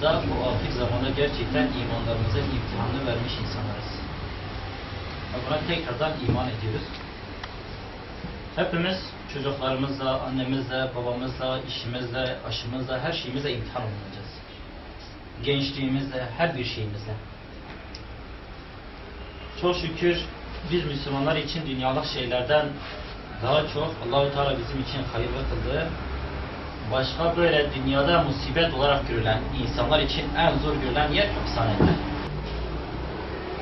hayatımızda bu ahir zamanda gerçekten imanlarımıza imtihanı vermiş insanlarız. Buna tekrardan iman ediyoruz. Hepimiz çocuklarımızla, annemizle, babamızla, işimizle, aşımızla, her şeyimizle imtihan olunacağız. Gençliğimizle, her bir şeyimizle. Çok şükür biz Müslümanlar için dünyalık şeylerden daha çok Allah-u Teala bizim için hayırlı kıldığı, başka böyle dünyada musibet olarak görülen, insanlar için en zor görülen yer hapishaneler.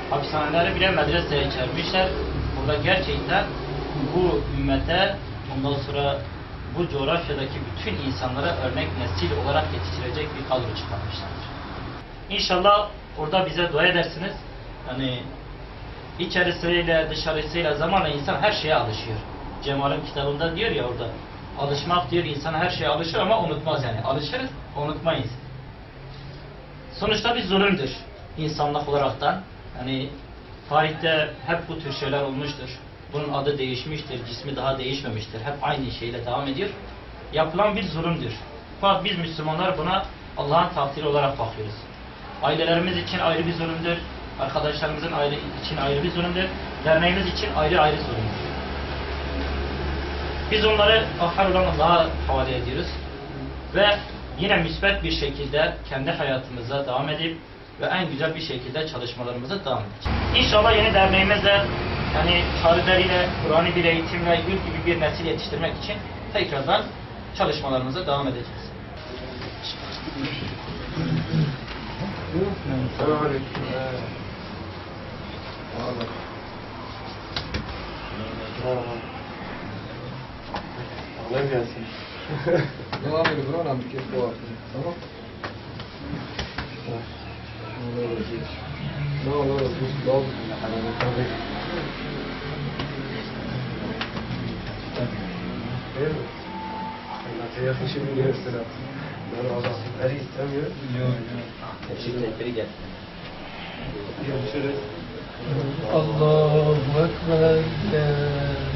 Hapishaneleri bile medreseye çevirmişler. Burada gerçekten bu ümmete, ondan sonra bu coğrafyadaki bütün insanlara örnek nesil olarak yetiştirecek bir kadro çıkarmışlardır. İnşallah orada bize dua edersiniz. Yani içerisiyle dışarısıyla zamanla insan her şeye alışıyor. Cemal'in kitabında diyor ya orada, alışmak diyor, insan her şeye alışır ama unutmaz yani. Alışırız, unutmayız. Sonuçta bir zulümdür insanlık olaraktan. Yani tarihte hep bu tür şeyler olmuştur. Bunun adı değişmiştir, cismi daha değişmemiştir. Hep aynı şeyle devam ediyor. Yapılan bir zulümdür. Fakat biz Müslümanlar buna Allah'ın takdiri olarak bakıyoruz. Ailelerimiz için ayrı bir zulümdür. Arkadaşlarımızın için ayrı bir zulümdür. Derneğimiz için ayrı ayrı zulümdür. Biz onları ahir olan Allah'a havale ediyoruz. Ve yine müsbet bir şekilde kendi hayatımıza devam edip ve en güzel bir şekilde çalışmalarımıza devam edeceğiz. İnşallah yeni derneğimizle, yani talepleriyle, Kur'an'ı bir eğitimle, gül gibi bir nesil yetiştirmek için tekrardan çalışmalarımıza devam edeceğiz. Kolay gelsin. Devam edin, buranın bir kez bu hafta. Tamam. Ne olur, bu yol. Değil mi? Nasıl yakın şimdi göster abi. Ben azatlıkları istemiyor. Yok. Teşekkür gel. Görüşürüz. Allahu Ekber.